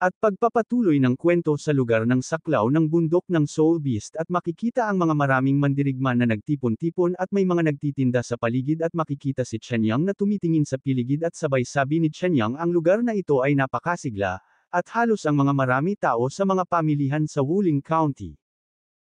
At pagpapatuloy ng kwento sa lugar ng saklaw ng bundok ng Soul Beast at makikita ang mga maraming mandirigma na nagtipon-tipon at may mga nagtitinda sa paligid at makikita si Chenyang na tumitingin sa piligid at sabay sabi ni Chenyang ang lugar na ito ay napakasigla, at halos ang mga marami tao sa mga pamilihan sa Wuling County.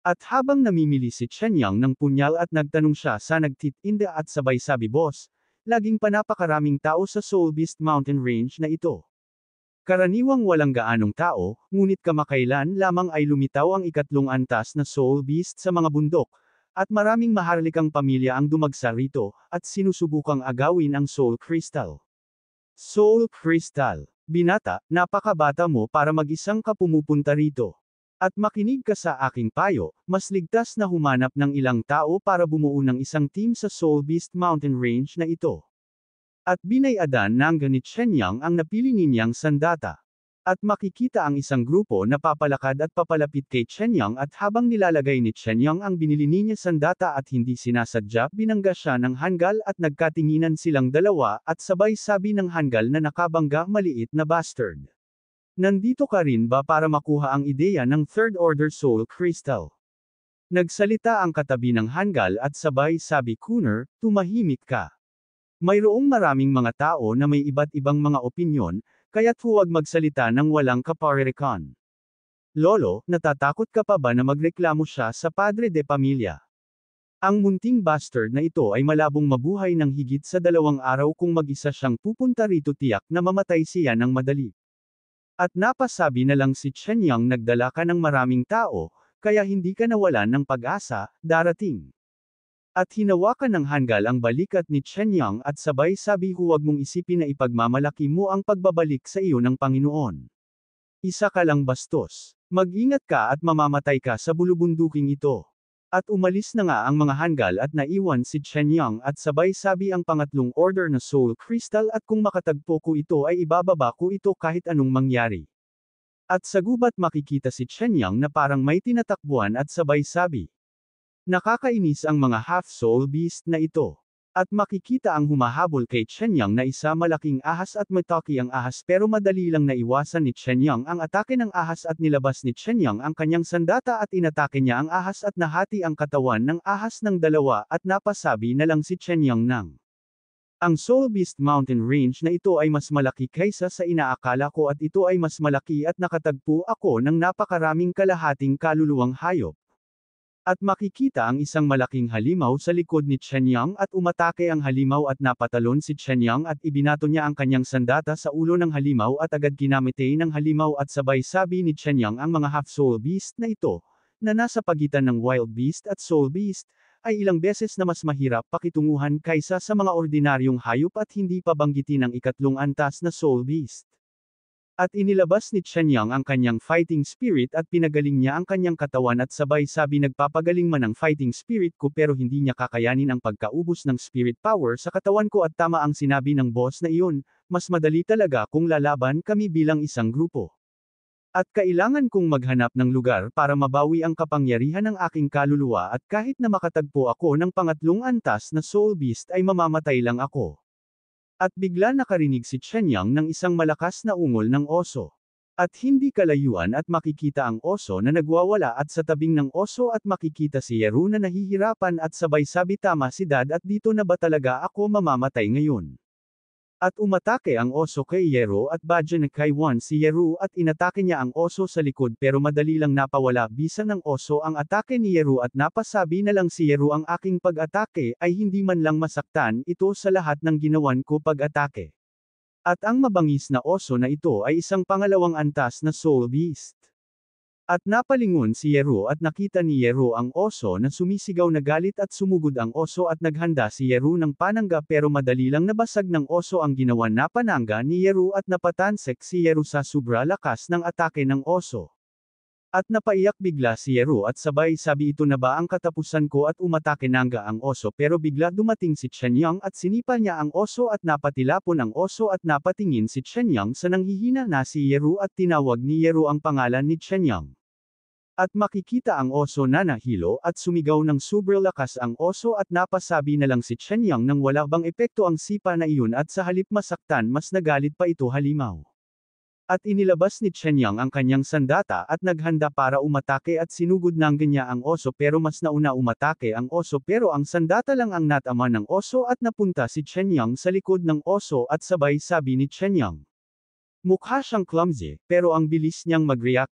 At habang namimili si Chenyang ng punyal at nagtanong siya sa nagtitinda at sabay sabi boss, laging pa napakaraming tao sa Soul Beast Mountain Range na ito. Karaniwang walang gaanong tao, ngunit kamakailan lamang ay lumitaw ang ikatlong antas na Soul Beast sa mga bundok, at maraming maharlikang pamilya ang dumagsa rito, at sinusubukang agawin ang Soul Crystal. Soul Crystal. Binata, napakabata mo para mag-isang ka pumupunta rito. At makinig ka sa aking payo, mas ligtas na humanap ng ilang tao para bumuo ng isang team sa Soul Beast Mountain Range na ito. At binayadan ng ni Chenyang ang napili ninyang sandata. At makikita ang isang grupo na papalakad at papalapit kay Chenyang at habang nilalagay ni Chenyang ang binili niya sandata at hindi sinasadya binangga siya ng hanggal at nagkatinginan silang dalawa at sabay sabi ng hanggal na nakabangga maliit na bastard. Nandito ka rin ba para makuha ang ideya ng Third Order Soul Crystal? Nagsalita ang katabi ng hanggal at sabay sabi Kuner, tumahimik ka. Mayroong maraming mga tao na may iba't ibang mga opinyon, kaya't huwag magsalita ng walang kaparirikan. Lolo, natatakot ka pa ba na magreklamo siya sa padre de pamilya? Ang munting bastard na ito ay malabong mabuhay ng higit sa 2 araw kung mag-isa siyang pupunta rito tiyak na mamatay siya ng madali. At napasabi na lang si Chenyang nagdala ka ng maraming tao, kaya hindi ka nawalan ng pag-asa, darating. At hinawakan ng hanggal ang balikat ni Chenyang at sabay sabi huwag mong isipin na ipagmamalaki mo ang pagbabalik sa iyo ng Panginoon. Isa ka lang bastos. Mag-ingat ka at mamamatay ka sa bulubunduking ito. At umalis na nga ang mga hanggal at naiwan si Chenyang at sabay sabi ang pangatlong order na Soul Crystal at kung makatagpo ko ito ay ibababa ko ito kahit anong mangyari. At sa gubat makikita si Chenyang na parang may tinatakbuhan at sabay sabi. Nakakainis ang mga half-soul beast na ito. At makikita ang humahabol kay Chenyang na isa malaking ahas at mataki ang ahas pero madali lang naiwasan ni Chenyang ang atake ng ahas at nilabas ni Chenyang ang kanyang sandata at inatake niya ang ahas at nahati ang katawan ng ahas ng dalawa at napasabi na lang si Chenyang nang. Ang Soul Beast Mountain Range na ito ay mas malaki kaysa sa inaakala ko at ito ay mas malaki at nakatagpo ako ng napakaraming kalahating kaluluwang hayop. At makikita ang isang malaking halimaw sa likod ni Chenyang at umatake ang halimaw at napatalon si Chenyang at ibinato niya ang kanyang sandata sa ulo ng halimaw at agad kinamitay ng halimaw at sabay sabi ni Chenyang ang mga half-soul beast na ito, na nasa pagitan ng wild beast at soul beast, ay ilang beses na mas mahirap pakitunguhan kaysa sa mga ordinaryong hayop at hindi pa banggitin ang ikatlong antas na soul beast. At inilabas ni Chenyang ang kanyang fighting spirit at pinagaling niya ang kanyang katawan at sabay sabi nagpapagaling man ang fighting spirit ko pero hindi niya kakayanin ang pagkaubos ng spirit power sa katawan ko at tama ang sinabi ng boss na iyon, mas madali talaga kung lalaban kami bilang isang grupo. At kailangan kong maghanap ng lugar para mabawi ang kapangyarihan ng aking kaluluwa at kahit na makatagpo ako ng pangatlong antas na soul beast ay mamamatay lang ako. At bigla nakarinig si Chenyang ng isang malakas na ungol ng oso. At hindi kalayuan at makikita ang oso na nagwawala at sa tabing ng oso at makikita si Yeru na nahihirapan at sabay sabi tama si Dad at dito na ba talaga ako mamamatay ngayon. At umatake ang oso kay Yeru at badya na kay Wan si Yeru at inatake niya ang oso sa likod pero madali lang napawala bisa ng oso ang atake ni Yeru at napasabi na lang si Yeru ang aking pag-atake ay hindi man lang masaktan ito sa lahat ng ginawan ko pag-atake. At ang mabangis na oso na ito ay isang pangalawang antas na soul beast. At napalingon si Yeru at nakita ni Yeru ang oso na sumisigaw na galit at sumugod ang oso at naghanda si Yeru ng panangga pero madali lang nabasag ng oso ang ginawa na panangga ni Yeru at napatansek si Yeru sa sobra lakas ng atake ng oso. At napaiyak bigla si Yeru at sabay sabi ito na ba ang katapusan ko at umatake nangga ang oso pero bigla dumating si Chenyang at sinipa niya ang oso at napatilapon ang oso at napatingin si Chenyang sa nanghihina na si Yeru at tinawag ni Yeru ang pangalan ni Chenyang. At makikita ang oso na nahilo at sumigaw ng sobrang lakas ang oso at napasabi na lang si Chenyang nang wala bang epekto ang sipa na iyon at sa halip masaktan mas nagalit pa ito halimaw. At inilabas ni Chenyang ang kanyang sandata at naghanda para umatake at sinugod ng niya ang oso pero mas nauna umatake ang oso pero ang sandata lang ang natama ng oso at napunta si Chenyang sa likod ng oso at sabay sabi ni Chenyang. Mukha siyang clumsy, pero ang bilis niyang mag-react.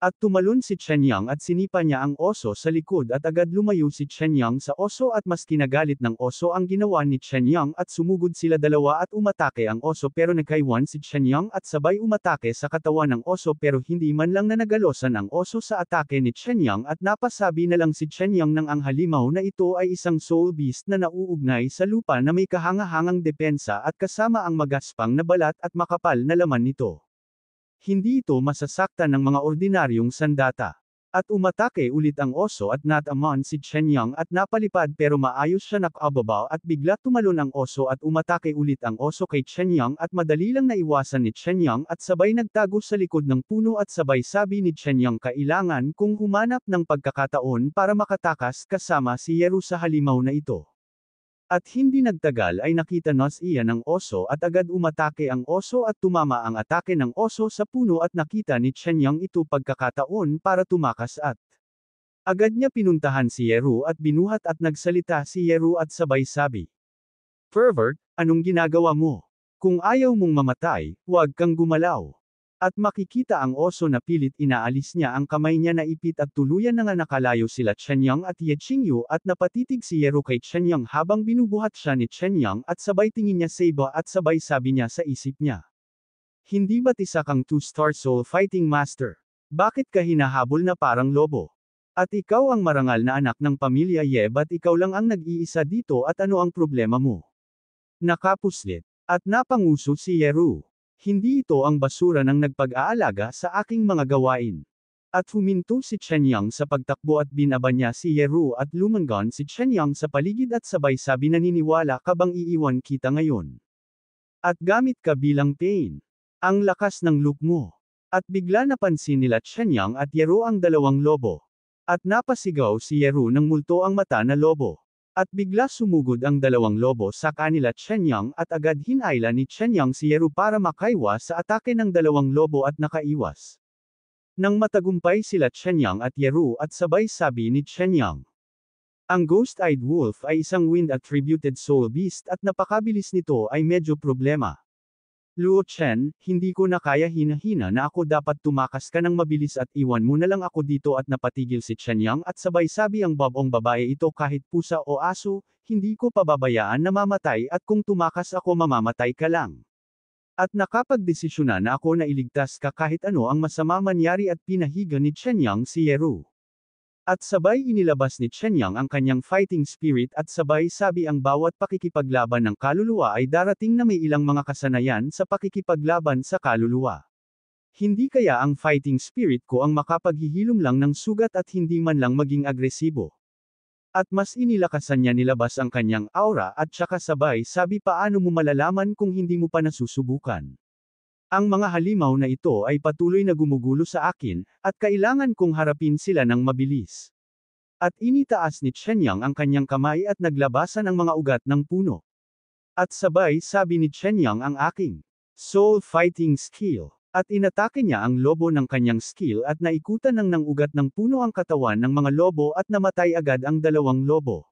At tumalon si Chenyang at sinipa niya ang oso sa likod at agad lumayo si Chenyang sa oso at mas kinagalit ng oso ang ginawa ni Chenyang at sumugod sila dalawa at umatake ang oso pero nakaiwan si Chenyang at sabay umatake sa katawan ng oso pero hindi man lang nanagalosan ang oso sa atake ni Chenyang at napasabi na lang si Chenyang ng ang halimaw na ito ay isang soul beast na nauugnay sa lupa na may kahangahangang depensa at kasama ang magaspang na balat at makapal na laman nito. Hindi ito masasaktan ng mga ordinaryong sandata. At umatake ulit ang oso at natamaan si Chenyang at napalipad pero maayos siya nakababaw at bigla tumalon ang oso at umatake ulit ang oso kay Chenyang at madali lang naiwasan ni Chenyang at sabay nagtago sa likod ng puno at sabay sabi ni Chenyang kailangan kong humanap ng pagkakataon para makatakas kasama si Yeru sa halimaw na ito. At hindi nagtagal ay nakita nos iyan ng oso at agad umatake ang oso at tumama ang atake ng oso sa puno at nakita ni Chenyang ito pagkakataon para tumakas at agad niya pinuntahan si Yeru at binuhat at nagsalita si Yeru at sabay sabi. Pervert, anong ginagawa mo? Kung ayaw mong mamatay, huwag kang gumalaw. At makikita ang oso na pilit inaalis niya ang kamay niya na ipit at tuluyan na nga nakalayo sila Chenyang at Ye Qingyu at napatitig si Yeru kay Chenyang habang binubuhat siya ni Chenyang at sabay tingin niya sa iba at sabay sabi niya sa isip niya. Hindi ba't isa kang 2-star soul fighting master? Bakit ka hinahabol na parang lobo? At ikaw ang marangal na anak ng pamilya Ye ba't ikaw lang ang nag-iisa dito at ano ang problema mo? Nakapuslit. At napanguso si Yeru. Hindi ito ang basura ng nagpag-aalaga sa aking mga gawain. At huminto si Chenyang sa pagtakbo at binaba niya si Yeru at lumangon si Chenyang sa paligid at sabay sabi naniniwala ka bang iiwan kita ngayon? At gamit ka bilang pain. Ang lakas ng look mo. At bigla napansin nila Chenyang at Yeru ang dalawang lobo. At napasigaw si Yeru ng multo ang mata na lobo. At bigla sumugod ang dalawang lobo sa kanila Chenyang at agad hinayla ni Chenyang si Yeru para makaiwas sa atake ng dalawang lobo at nakaiwas. Nang matagumpay sila Chenyang at Yeru at sabay sabi ni Chenyang. Ang Ghost-Eyed Wolf ay isang wind-attributed soul beast at napakabilis nito ay medyo problema. Luo Chen, hindi ko na kaya hinahina na ako dapat tumakas ka ng mabilis at iwan mo na lang ako dito at napatigil si Chenyang at sabay sabi ang babong babae ito kahit pusa o aso, hindi ko pababayaan na mamatay at kung tumakas ako mamamatay ka lang. At nakapagdesisyonan na ako na iligtas ka kahit ano ang masama manyari at pinahiga ni Chenyang si Yeru. At sabay inilabas ni Chenyang ang kanyang fighting spirit at sabay sabi ang bawat pakikipaglaban ng kaluluwa ay darating na may ilang mga kasanayan sa pakikipaglaban sa kaluluwa. Hindi kaya ang fighting spirit ko ang makapaghihilom lang ng sugat at hindi man lang maging agresibo. At mas inilakasan niya nilabas ang kanyang aura at saka sabay sabi paano mo malalaman kung hindi mo pa nasusubukan. Ang mga halimaw na ito ay patuloy na gumugulo sa akin, at kailangan kong harapin sila ng mabilis. At initaas ni Chenyang ang kanyang kamay at naglabasan ang mga ugat ng puno. At sabay sabi ni Chenyang ang aking soul fighting skill. At inatake niya ang lobo ng kanyang skill at naikutan ng ugat ng puno ang katawan ng mga lobo at namatay agad ang dalawang lobo.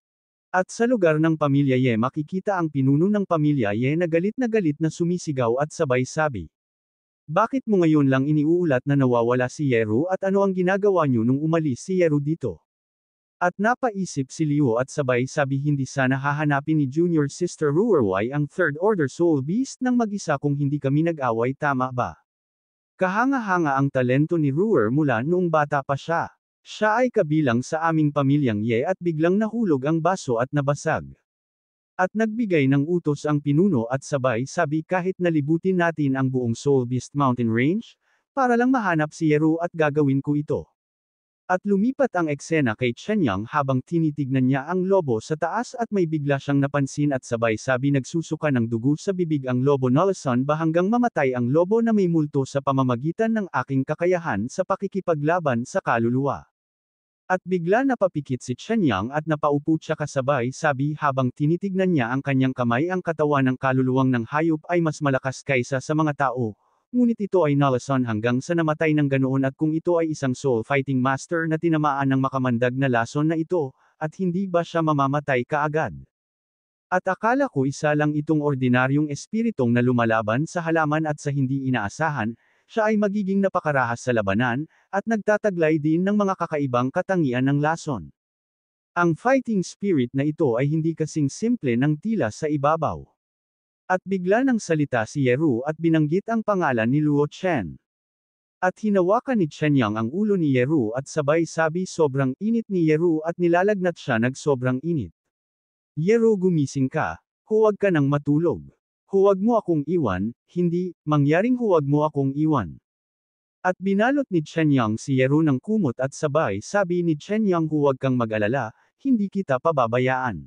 At sa lugar ng pamilya Ye makikita ang pinuno ng pamilya Ye na galit na sumisigaw at sabay sabi. Bakit mo ngayon lang iniuulat na nawawala si Yeru at ano ang ginagawa niyo nung umalis si Yeru dito? At napaisip si Liu at sabay sabi hindi sana hahanapin ni Junior Sister Ruerway ang Third Order Soul Beast ng mag-isa kung hindi kami nag-away tama ba? Kahanga-hanga ang talento ni Ruer mula noong bata pa siya. Siya ay kabilang sa aming pamilyang Ye at biglang nahulog ang baso at nabasag. At nagbigay ng utos ang pinuno at sabay sabi kahit nalibutin natin ang buong Soul Beast Mountain Range, para lang mahanap si Yeru at gagawin ko ito. At lumipat ang eksena kay Chenyang habang tinitignan niya ang lobo sa taas at may bigla siyang napansin at sabay sabi nagsusuka ng dugo sa bibig ang lobo nalasan ba hanggang mamatay ang lobo na may multo sa pamamagitan ng aking kakayahan sa pakikipaglaban sa kaluluwa. At bigla napapikit si Chenyang at napaupo siya kasabay sabi habang tinitignan niya ang kanyang kamay ang katawan ng kaluluwang ng hayop ay mas malakas kaysa sa mga tao, ngunit ito ay nalason hanggang sa namatay ng ganoon at kung ito ay isang soul fighting master na tinamaan ng makamandag na lason na ito, at hindi ba siya mamamatay kaagad? At akala ko isa lang itong ordinaryong espiritong na lumalaban sa halaman at sa hindi inaasahan, siya ay magiging napakarahas sa labanan, at nagtataglay din ng mga kakaibang katangian ng lason. Ang fighting spirit na ito ay hindi kasing simple ng tila sa ibabaw. At bigla nang salita si Yeru at binanggit ang pangalan ni Luo Chen. At hinawakan ni Chen Yang ang ulo ni Yeru at sabay sabi sobrang init ni Yeru at nilalagnat siya nagsobrang init. Yeru gumising ka, huwag ka nang matulog. Huwag mo akong iwan, hindi, mangyaring huwag mo akong iwan. At binalot ni Chen Yang si Yeru ng kumot at sabay sabi ni Chen Yang huwag kang mag-alala, hindi kita pababayaan.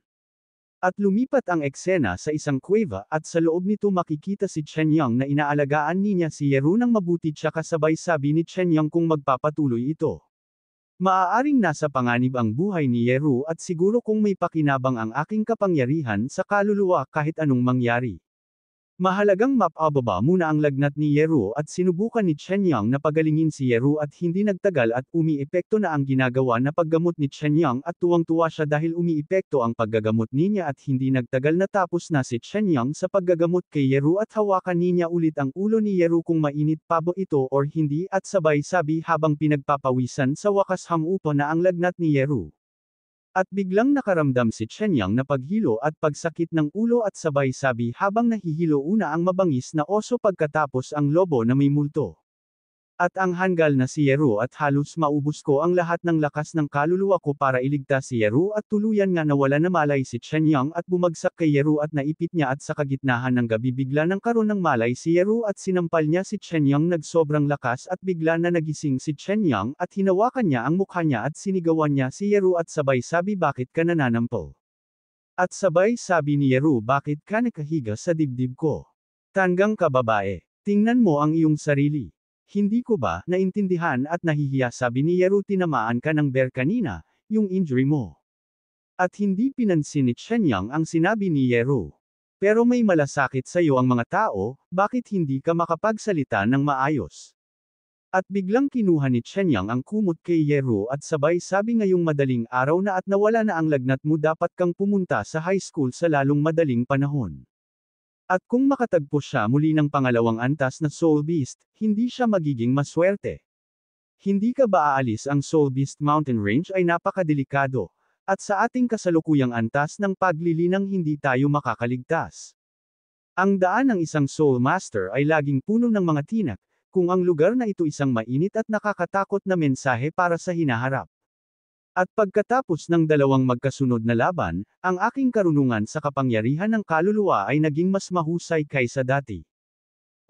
At lumipat ang eksena sa isang kuweba at sa loob nito makikita si Chen Yang na inaalagaan niya si Yeru ng mabuti tsaka sabay sabi ni Chen Yang kung magpapatuloy ito. Maaaring nasa panganib ang buhay ni Yeru at siguro kung may pakinabang ang aking kapangyarihan sa kaluluwa kahit anong mangyari. Mahalagang mapababa muna ang lagnat ni Yeru at sinubukan ni Chen Yang na pagalingin si Yeru at hindi nagtagal at umiepekto na ang ginagawa na paggamot ni Chen Yang at tuwang-tuwa siya dahil umiepekto ang paggagamot niya at hindi nagtagal na tapos na si Chen Yang sa paggagamot kay Yeru at hawakan niya ulit ang ulo ni Yeru kung mainit pa ba ito or hindi at sabay sabi habang pinagpapawisan sa wakas hamupa na ang lagnat ni Yeru. At biglang nakaramdam si Chen Yang na paghilo at pagsakit ng ulo at sabay sabi habang nahihilo una ang mabangis na oso pagkatapos ang lobo na may multo. At ang hanggal na si Yeru at halos maubos ko ang lahat ng lakas ng kaluluwa ko para iligtas si Yeru at tuluyan nga nawala na malay si Chen Yang at bumagsak kay Yeru at naipit niya at sa kagitnahan ng gabi bigla nang karoon ng malay si Yeru at sinampal niya si Chen Yang nagsobrang lakas at bigla na nagising si Chen Yang at hinawakan niya ang mukha niya at sinigawan niya si Yeru at sabay sabi bakit ka nananampal? At sabay sabi ni Yeru bakit ka nakahiga sa dibdib ko? Tanggang ka babae, tingnan mo ang iyong sarili. Hindi ko ba naintindihan at nahihiya sabi ni Yeru tinamaan ka ng bear kanina, yung injury mo. At hindi pinansin ni Chen Yang ang sinabi ni Yeru. Pero may malasakit sa iyo ang mga tao, bakit hindi ka makapagsalita ng maayos? At biglang kinuha ni Chen Yang ang kumot kay Yeru at sabay sabi ngayong madaling araw na at nawala na ang lagnat mo dapat kang pumunta sa high school sa lalong madaling panahon. At kung makatagpo siya muli ng pangalawang antas na Soul Beast, hindi siya magiging maswerte. Hindi ka ba aalis ang Soul Beast Mountain Range ay napakadelikado, at sa ating kasalukuyang antas ng paglilinang hindi tayo makakaligtas. Ang daan ng isang Soul Master ay laging puno ng mga tinak, kung ang lugar na ito isang mainit at nakakatakot na mensahe para sa hinaharap. At pagkatapos ng dalawang magkasunod na laban, ang aking karunungan sa kapangyarihan ng kaluluwa ay naging mas mahusay kaysa dati.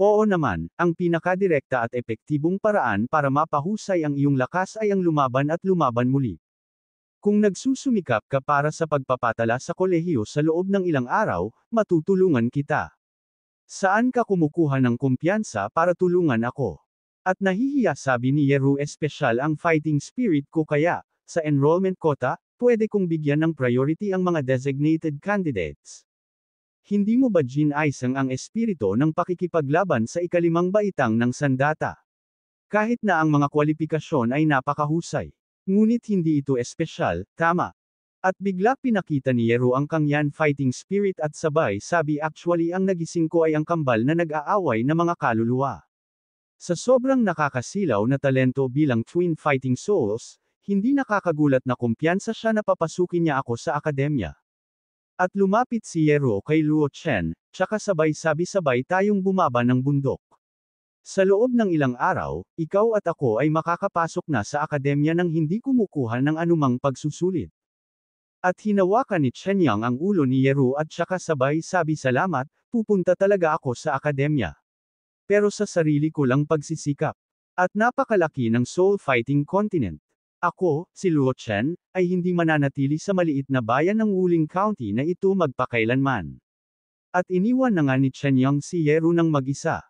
Oo naman, ang pinakadirekta at epektibong paraan para mapahusay ang iyong lakas ay ang lumaban at lumaban muli. Kung nagsusumikap ka para sa pagpapatala sa kolehiyo sa loob ng ilang araw, matutulungan kita. Saan ka kumukuha ng kumpiyansa para tulungan ako? At nahihiya sabi ni Yeru espesyal ang fighting spirit ko kaya, sa enrollment quota, pwede kong bigyan ng priority ang mga designated candidates. Hindi mo ba ginaisang ang espiritu ng pakikipaglaban sa ikalimang baitang ng sandata? Kahit na ang mga kwalifikasyon ay napakahusay. Ngunit hindi ito espesyal, tama. At bigla pinakita ni Yeru ang kanyang fighting spirit at sabay sabi actually ang nagising ko ay ang kambal na nag-aaway na mga kaluluwa. Sa sobrang nakakasilaw na talento bilang twin fighting souls, hindi nakakagulat na kumpiyansa siya na papasukin niya ako sa akademya. At lumapit si Yeru kay Luo Chen, tsaka sabay-sabay tayong bumaba ng bundok. Sa loob ng ilang araw, ikaw at ako ay makakapasok na sa akademya nang hindi kumukuha ng anumang pagsusulit. At hinawakan ni Chen Yang ang ulo ni Yeru at tsaka sabay sabi salamat, pupunta talaga ako sa akademya. Pero sa sarili ko lang pagsisikap. At napakalaki ng soul fighting continent. Ako, si Luo Chen, ay hindi mananatili sa maliit na bayan ng Wuling County na ito magpakailanman. At iniwan na nga ni Chen Yang si Yeru ng mag-isa.